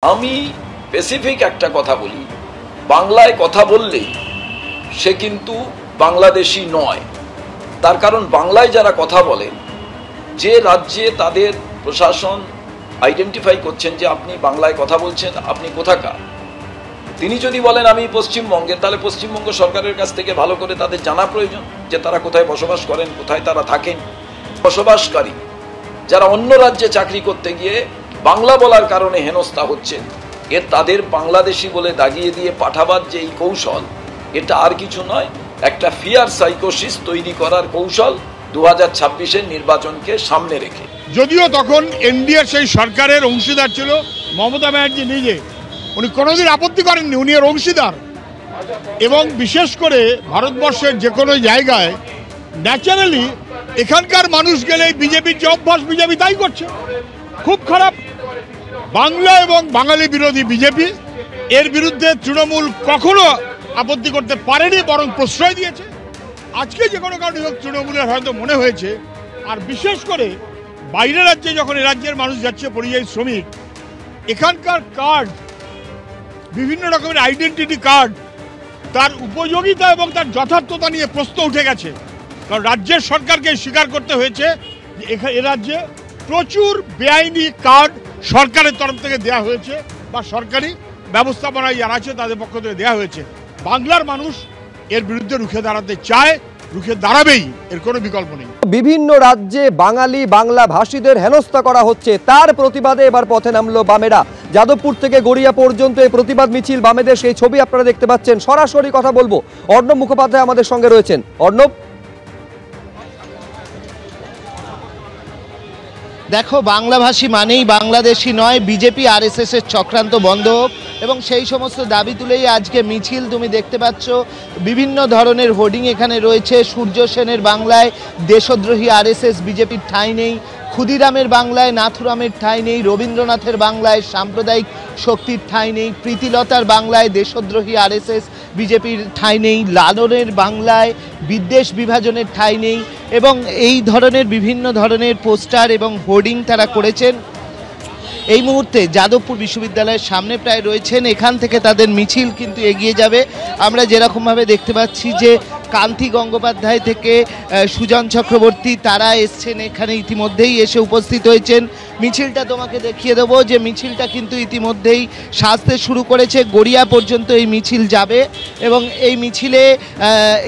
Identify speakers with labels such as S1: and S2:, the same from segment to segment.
S1: আমি স্পেসিফিক একটা কথা বলি, বাংলায় কথা বললেই সে কিন্তু বাংলাদেশি নয়। তার কারণ বাংলায় যারা কথা বলেন, যে রাজ্যে তাদের প্রশাসন আইডেন্টিফাই করছেন যে আপনি বাংলায় কথা বলছেন, আপনি কোথাকার, তিনি যদি বলেন আমি পশ্চিমবঙ্গের, তাহলে পশ্চিমবঙ্গ সরকারের কাছ থেকে ভালো করে তাদের জানা প্রয়োজন যে তারা কোথায় বসবাস করেন, কোথায় তারা থাকেন। বসবাসকারী যারা অন্য রাজ্যে চাকরি করতে গিয়ে বাংলা বলার কারণে হেনস্থা হচ্ছেন, তাদের বাংলাদেশি বলে দাগিয়ে দিয়ে পাঠাবার যে এই কৌশল, এটা আর কিছু নয়, একটা ফিয়ার সাইকোসিস তৈরি করার কৌশল 2026-এর নির্বাচনকে সামনে রেখে।
S2: যদিও তখন এনডিএর সেই সরকারের অংশীদার ছিল মমতা ব্যানার্জি নিজে, উনি কোনোদিন আপত্তি করেননি, উনি এর অংশীদার। এবং বিশেষ করে ভারতবর্ষের যে কোনো জায়গায় ন্যাচারালি এখানকার মানুষ গেলে বিজেপির যে অভ্যাস, বিজেপি তাই করছে, খুব খারাপ। বাংলা এবং বাঙালি বিরোধী বিজেপি, এর বিরুদ্ধে তৃণমূল কখনো আপত্তি করতে পারেনি, বরং প্রশ্রয় দিয়েছে। আজকে যে কোনো কারণে তৃণমূলের হয়তো মনে হয়েছে, আর বিশেষ করে বাইরের রাজ্যে যখন এ রাজ্যের মানুষ যাচ্ছে পরিযায়ী শ্রমিক, এখানকার কার্ড, বিভিন্ন রকমের আইডেন্টিটি কার্ড, তার উপযোগিতা এবং তার যথার্থতা নিয়ে প্রশ্ন উঠে গেছে। কারণ রাজ্যের সরকারকে স্বীকার করতে হয়েছে যে এ রাজ্যে প্রচুর বেআইনি কার্ড সরকারের তরফ থেকে দেওয়া হয়েছে, বা সরকারি ব্যবস্থাপনায় যারা আছে তাদের পক্ষ থেকে দেওয়া হয়েছে। বাংলার মানুষ এর বিরুদ্ধে রুখে দাঁড়াতে চায়, রুখে দাঁড়াবেই, এর কোনো বিকল্প নেই।
S3: বিভিন্ন রাজ্যে বাঙালি বাংলা ভাষীদের হেনস্থা করা হচ্ছে, তার প্রতিবাদে এবার পথে নামলো বামেরা। যাদবপুর থেকে গড়িয়া পর্যন্ত এই প্রতিবাদ মিছিল, বামেদের সেই ছবি আপনারা দেখতে পাচ্ছেন। সরাসরি কথা বলবো, অর্ণব মুখোপাধ্যায় আমাদের সঙ্গে রয়েছেন। অর্ণব,
S4: দেখো, বাংলাভাষী মানেই বাংলাদেশি নয়, বিজেপি আরএসএস এর চক্রান্ত বন্ধ হোক, এবং সেই সমস্ত দাবি তুলেই আজকে মিছিল তুমি দেখতে পাচ্ছ। বিভিন্ন ধরনের হোর্ডিং এখানে রয়েছে। সূর্য সেনের বাংলায় দেশদ্রোহী আরএসএস বিজেপির ঠাঁই নেই, ক্ষুদিরামের বাংলায় নাথুরামের ঠাঁই নেই, রবীন্দ্রনাথের বাংলায় সাম্প্রদায়িক শক্তির ঠাঁই নেই, প্রীতিলতার বাংলায় দেশদ্রোহী আরএসএস বিজেপির ঠাঁই নেই, লালনের বাংলায় বিদ্বেষ বিভাজনের ঠাঁই নেই, এবং এই ধরনের বিভিন্ন ধরনের পোস্টার এবং হোর্ডিং তারা করেছেন। এই মুহূর্তে যাদবপুর বিশ্ববিদ্যালয়ের সামনে প্রায় রয়েছেন, এখান থেকে তাদের মিছিল কিন্তু এগিয়ে যাবে। আমরা যেরকমভাবে দেখতে পাচ্ছি যে কান্তি গঙ্গোপাধ্যায় থেকে সুজন চক্রবর্তী, তারা এসছেন এখানে, ইতিমধ্যেই এসে উপস্থিত হয়েছেন। মিছিলটা তোমাকে দেখিয়ে দেবো যে মিছিলটা কিন্তু ইতিমধ্যেই সাজতে শুরু করেছে, গড়িয়া পর্যন্ত এই মিছিল যাবে, এবং এই মিছিলে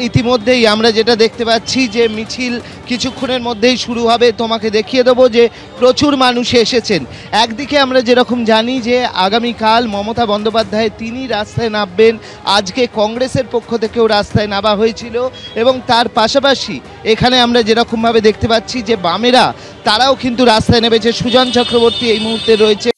S4: ইতিমধ্যেই আমরা যেটা দেখতে পাচ্ছি যে মিছিল কিছুক্ষণের মধ্যেই শুরু হবে। তোমাকে দেখিয়ে দেবো যে প্রচুর মানুষ এসেছেন। একদিকে আমরা যেরকম জানি যে আগামীকাল মমতা বন্দ্যোপাধ্যায় তিনি রাস্তায় নামবেন, আজকে কংগ্রেসের পক্ষ থেকেও রাস্তায় নামা হয়েছিল, এবং তার পাশাপাশি এখানে আমরা যেরকমভাবে দেখতে পাচ্ছি যে বামেরা তারাও কিন্তু রাস্তায় নেমেছে। সুজন চক্রবর্তী এই মুহূর্তে রয়েছে।